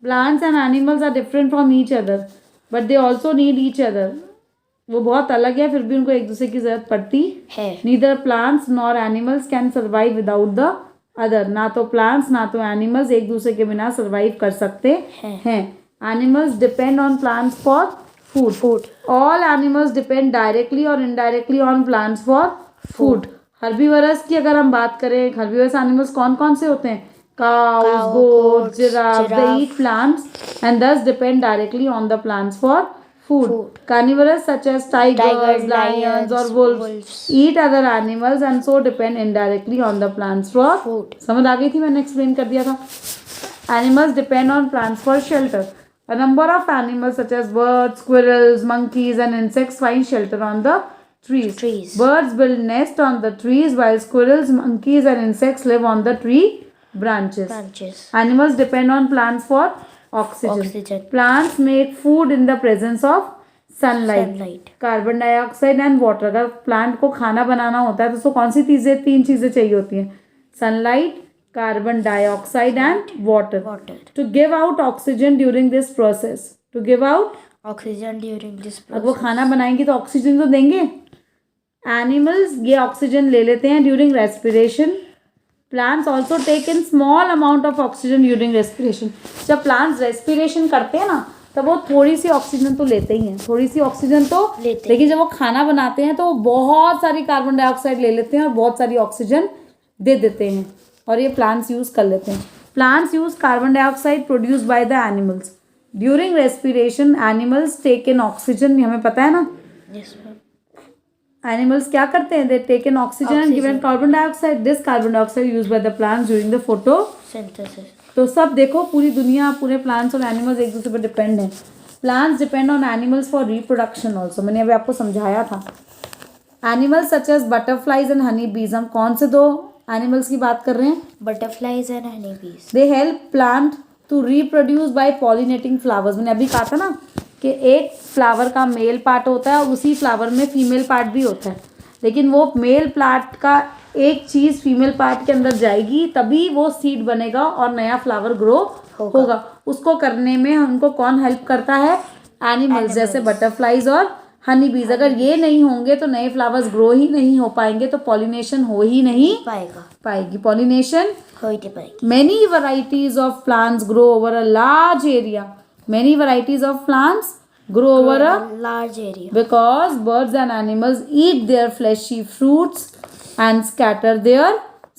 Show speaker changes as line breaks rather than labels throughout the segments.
Plants and animals are different from each other but they also need each other. वो बहुत अलग है फिर भी उनको एक दूसरे की जरूरत पड़ती है. Neither plants nor animals can survive without the other. ना तो प्लांट्स ना तो एनिमल्स एक दूसरे के बिना सर्वाइव कर सकते हैं. Animals depend on plants for food. All animals depend directly और indirectly on plants for food. Herbivores की अगर हम बात करें, हर्बीवरस एनिमल्स कौन कौन से होते हैं? cows, goats, giraffe. They eat plants and thus depend directly on the plants for food. Carnivorous such as tigers, lions or wolves eat other animals and so depend indirectly on the plants for food. समझ आ गई थी, मैंने explain कर दिया था. Animals depend on plants for shelter. A number of animals such as birds, squirrels, monkeys and insects find shelter on the trees. Birds build nest on the trees while squirrels, monkeys and insects live on the tree branches. Animals depend on plants for oxygen. Plants make food in the presence of sunlight. Carbon dioxide and water. अगर plant को खाना बनाना होता है तो उसको कौन सी तीन चीजें चाहिए होती हैं? Sunlight, carbon dioxide and water. To give out oxygen during this process. To give out oxygen during this process. अब वो खाना बनाएंगी तो ऑक्सीजन तो देंगे. एनिमल्स ये ऑक्सीजन ले लेते हैं during respiration. Plants also take in small amount of oxygen during respiration. जब प्लांट्स रेस्पिरेशन करते हैं ना तब वो थोड़ी सी ऑक्सीजन तो लेते ही हैं, थोड़ी सी ऑक्सीजन तो लेते. लेकिन जब वो खाना बनाते हैं तो वो बहुत सारी कार्बन डाइऑक्साइड ले लेते हैं और बहुत सारी ऑक्सीजन दे देते हैं और ये प्लांट्स यूज कर लेते हैं. Plants use carbon dioxide produce by the animals. During respiration animals take in oxygen. हमें पता है ना. yes, एनिमल्स क्या करते हैं? They take in oxygen and given carbon dioxide. This carbon dioxide used by the plants during the photosynthesis. तो सब देखो, पूरी दुनिया, पूरे प्लांट्स और एनिमल्स एक दूसरे पर डिपेंड हैं. Plants depend on animals for reproduction also. मैंने अभी आपको समझाया था. Animals such as butterflies and honey bees. हम कौन से दो एनिमल्स की बात कर रहे हैं? Butterflies and honey bees. They help plant to reproduce by pollinating flowers. मैंने अभी कहा था ना कि एक फ्लावर का मेल पार्ट होता है और उसी फ्लावर में फीमेल पार्ट भी होता है. लेकिन वो मेल पार्ट का एक चीज़ फीमेल पार्ट के अंदर जाएगी तभी वो सीड बनेगा और नया फ्लावर ग्रो होगा. उसको करने में हमको कौन हेल्प करता है? एनिमल्स. जैसे बटरफ्लाइज और हनी बीज. अगर ये नहीं होंगे तो नए फ्लावर्स ग्रो ही नहीं हो पाएंगे, तो पॉलिनेशन हो ही नहीं पाएगी. पॉलिनेशन हो ही नहीं पाएगी. Many varieties of plants grow over a large area. Many varieties of plants grow over a large area because birds and animals eat their fleshy fruits and scatter their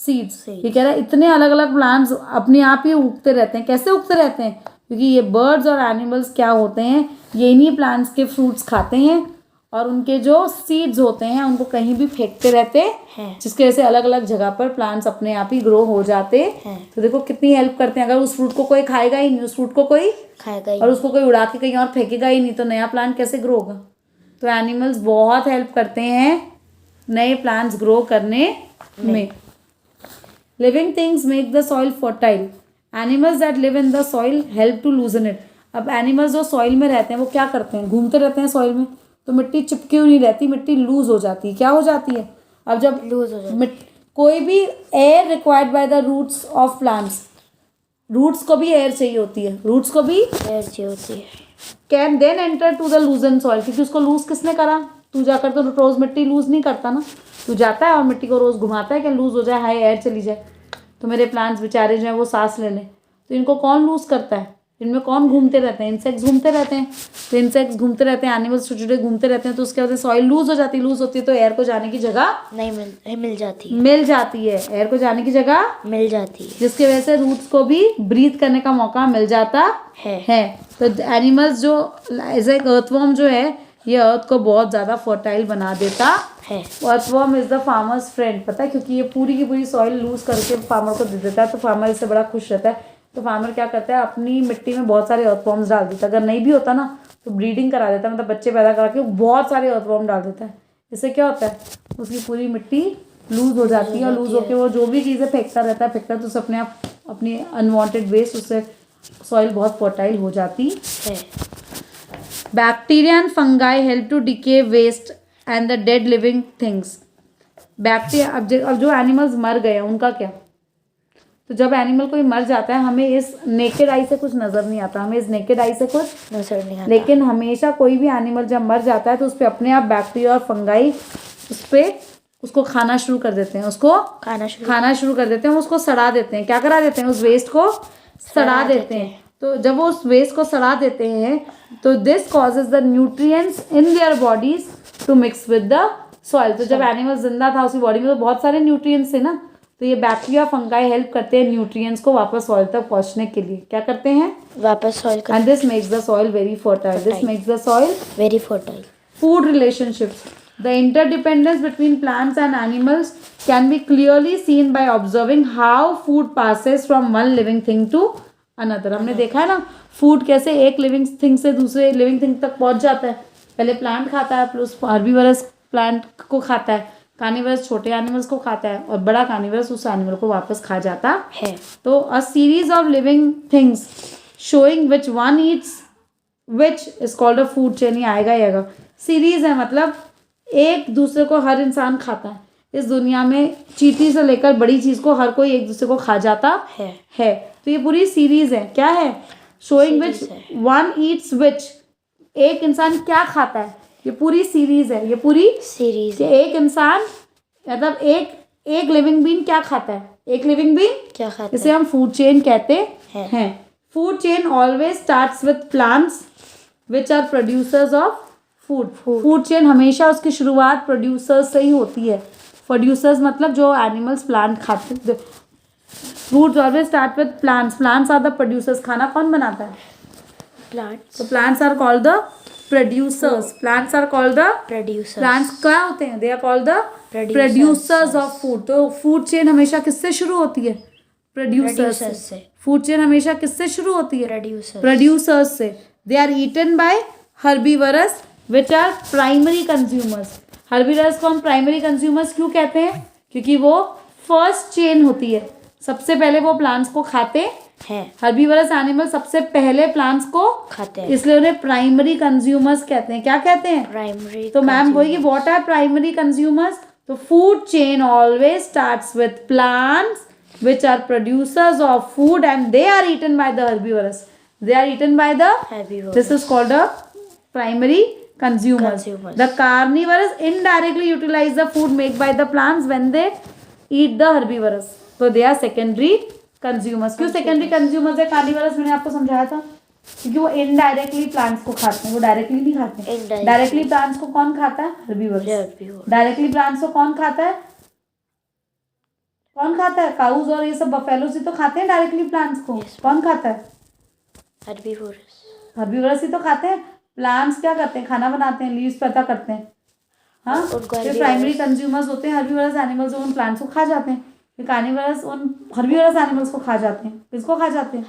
seeds. ये कह रहा है इतने अलग अलग प्लांट्स अपने आप ही उगते रहते हैं. कैसे उगते रहते हैं? क्योंकि ये बर्ड्स और एनिमल्स क्या होते हैं, ये इन्हीं प्लांट्स के फ्रूट्स खाते हैं और उनके जो सीड्स होते हैं उनको कहीं भी फेंकते रहते हैं, जिसकी वजह से अलग अलग जगह पर प्लांट्स अपने आप ही ग्रो हो जाते हैं. तो देखो कितनी हेल्प करते हैं. अगर उस फ्रूट को कोई खाएगा ही नहीं, उस फ्रूट को कोई खाएगा ही और उसको कोई उड़ा के कहीं और फेंकेगा ही नहीं, तो नया प्लांट कैसे ग्रो होगा? तो एनिमल्स बहुत हेल्प करते हैं नए प्लांट्स ग्रो करने में. Living things make the soil fertile. Animals that live in the soil help to loosen it. अब एनिमल्स जो सॉइल में रहते हैं वो क्या करते हैं? घूमते रहते हैं सॉइल में, तो मिट्टी चिपकी हुई नहीं रहती, मिट्टी लूज हो जाती है. क्या हो जाती है? अब जब लूज हो जाती है कोई भी air required by the roots of plants. Roots को भी एयर चाहिए होती है. रूट्स को भी एयर चाहिए होती है. Can then enter to the loosen soil. क्योंकि उसको लूज किसने करा? तू जाकर तो रोज मिट्टी लूज नहीं करता ना. तू जाता है और मिट्टी को रोज घुमाता है कि लूज हो जाए, हाई एयर चली जाए, तो मेरे प्लांट्स बेचारे जो है वो सांस ले लें. तो इनको कौन लूज करता है? इनमें कौन घूमते रहते हैं? इंसेक्ट्स घूमते रहते हैं. तो इंसेक्ट्स घूमते रहते हैं, एनिमल्स छोटे छोटे घूमते रहते हैं, तो उसके वजह से सॉइल लूज हो जाती है. लूज होती है तो एयर को जाने की जगह नहीं मिल जाती है. एयर को जाने की जगह मिल जाती है, जिसकी वजह से रूट्स को भी ब्रीथ करने का मौका मिल जाता है. तो एनिमल्स जो एज ए अर्थवर्म जो है ये अर्थ को बहुत ज़्यादा फर्टाइल बना देता है. Earthworm is the farmers friend. पता है, क्योंकि ये पूरी की पूरी सॉइल लूज करके फार्मर को दे देता है, तो फार्मर इससे बड़ा खुश रहता है. तो फार्मर क्या करता है? अपनी मिट्टी में बहुत सारे अर्थवर्म्स डाल देता है. अगर नहीं भी होता ना तो ब्रीडिंग करा देता है, मतलब बच्चे पैदा करा के बहुत सारे अर्थवर्म डाल देता है. इससे क्या होता है? उसकी पूरी मिट्टी लूज हो जाती है और लूज होकर वो जो भी चीज़ें फेंकता रहता है तो उससे अपने आप अपनी अनवांटेड वेस्ट, उससे सॉइल बहुत फर्टाइल हो जाती है. Bacteria and fungi help to decay waste and the dead living things. Bacteria, अब जो एनिमल्स मर गए उनका क्या? तो जब एनिमल कोई मर जाता है हमें इस नेकेड आई से कुछ नज़र नहीं आता, हमें इस नेकेड आई से कुछ
नजर नहीं आता।
लेकिन हमेशा कोई भी एनिमल जब मर जाता है तो उस पर अपने आप बैक्टीरिया और फंगाई उस पर उसको खाना शुरू कर देते हैं, उसको खाना शुरू कर देते हैं, उसको सड़ा देते हैं। क्या करा देते हैं? उस वेस्ट को सड़ा देते हैं। तो जब वो उस वेस्ट को सड़ा देते हैं तो this causes the nutrients in their bodies to mix with the soil. तो जब एनिमल जिंदा था उसकी बॉडी में तो बहुत सारे न्यूट्रिएंट्स थे ना, तो ये बैक्टीरिया फंगाई हेल्प करते हैं न्यूट्रिएंट्स को वापस सॉइल तक पहुंचने के लिए। क्या करते हैं?
वापस soil.
And this makes the soil very fertile. This makes the soil
very fertile.
Food relationships. The interdependence between plants and animals can be clearly seen by observing how food passes from one living thing to another. हमने देखा है ना food कैसे एक living thing से दूसरे living thing तक पहुंच जाता है। पहले प्लांट खाता है, प्लस हर्बीवरस प्लांट को खाता है, कार्निवरस छोटे एनिमल्स को खाता है और बड़ा कार्निवरस उस एनिमल को वापस खा जाता
है।
तो a series of living things showing which one eats which is called a food chain. ही आएगा सीरीज है, मतलब एक दूसरे को हर इंसान खाता है इस दुनिया में। चींटी से लेकर बड़ी चीज को हर कोई एक दूसरे को खा जाता है। तो ये पूरी सीरीज है। क्या है? शोइंग विच वन ईट्स विच, एक इंसान क्या खाता है, ये पूरी सीरीज है। ये पूरी सीरीज एक इंसान मतलब एक लिविंग बीइंग क्या खाता है, एक लिविंग बीइंग
क्या खाता है,
इसे हम फूड चेन कहते हैं। Food chain always starts with plants which are producers of food. Food chain हमेशा उसकी शुरुआत प्रोड्यूसर्स से ही होती है। प्रोड्यूसर्स मतलब जो एनिमल्स प्लांट खाते। Food always start with plants. Plants are the producers. खाना कौन बनाता है?
प्लांट्स।
तो plants are called the producers. Plants are called the
producers.
Plants क्या होते हैं? They are called the producers of food. तो फूड चेन हमेशा किससे शुरू होती है? प्रोड्यूसर्स से। फूड चेन हमेशा किससे शुरू होती है? प्रोड्यूसर्स से। They are eaten by herbivores which are primary consumers. Herbivores को हम प्राइमरी कंज्यूमर्स क्यों कहते हैं? क्योंकि वो फर्स्ट चेन होती है, सबसे पहले वो प्लांट्स को खाते हैं। हर्बीवरस एनिमल सबसे पहले प्लांट्स को खाते हैं, इसलिए उन्हें प्राइमरी कंज्यूमर्स कहते हैं। क्या कहते हैं? प्राइमरी। तो मैम बोलेगी व्हाट आर प्राइमरी कंज्यूमर्स? तो food chain always starts with plants which are producers of food and they are eaten by the herbivorous. They are eaten by the herbivores. This is called a primary consumers. The carnivorous indirectly utilize the food made by the plants when they eat the herbivorous. So they are secondary consumers. क्यों secondary consumers है carnivorous? मैंने आपको समझाया था क्योंकि वो indirectly plants को खाते हैं, वो डायरेक्टली नहीं खाते। डायरेक्टली प्लांट्स को कौन खाता है? हर्बीवरस। डायरेक्टली प्लांट्स को कौन खाता है? कौन खाता है? काउज और ये सब बफेलोज ही तो खाते हैं डायरेक्टली प्लांट्स को। कौन खाता है? हर्बीवोरस। हर्बीवोरस ही तो खाते हैं। प्लांट्स क्या करते हैं? खाना बनाते हैं, लीव्स पैदा करते हैं। हाँ, फिर प्राइमरी कंज्यूमर्स होते हैं हर्बीवोरस एनिमल्स, उन प्लांट्स को खा जाते हैं। फिर कार्निवरस उन हर्बीवोरस एनिमल्स को खा जाते हैं। किसको खा जाते हैं?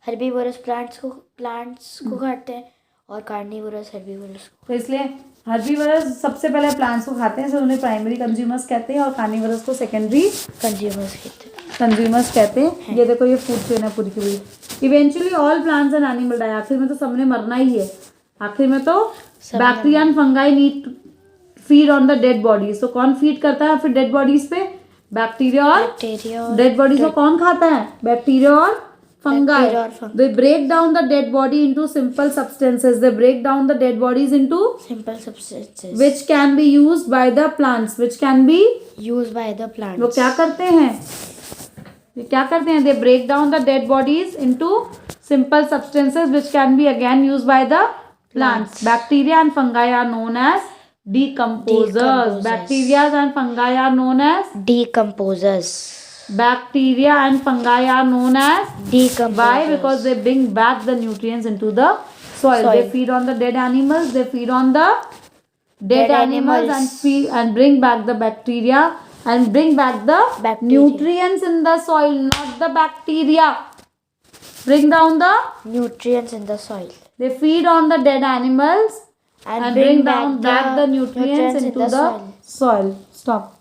हर्बीवोरस प्लांट्स को खाते हैं और कार्निवोरस हर्बीवोरस को।
तो इसलिए हर्बीवरस सबसे पहले प्लांट्स को खाते हैं, इसलिए उन्हें प्राइमरी कंज्यूमर्स कहते हैं और कार्निवरस को सेकेंडरी कंज्यूमर्स कहते हैं। ये देखो ये फूड चेन है पूरी की पूरी। Eventually all plants and animal die. आखिर में तो सबने मरना ही है। आखिर में तो bacteria and fungi need feed on the dead bodies. तो कौन फीड करता है फिर डेड बॉडीज पे? बैक्टीरिया और डेड बॉडीज को कौन खाता है? बैक्टीरिया और fungi. They break down the dead body into simple substances. They break down the dead bodies into
simple substances
which can be used by the plants. Which can be
used by the plants.
वो क्या करते हैं? ये क्या करते हैं? They break down the dead bodies into simple substances which can be again used by the plants. Bacteria and fungi are known as decomposers. Bacteria and fungi are known as
decomposers.
Bacteria and fungi are known as
decomposers.
Why? Because they bring back the nutrients into the soil. They feed on the dead animals. They feed on the dead animals and feed and bring back the bacteria and bring back the nutrients in the soil, not the bacteria. Bring down the
nutrients in the soil.
They feed on the dead animals and bring back the nutrients into the soil. Stop.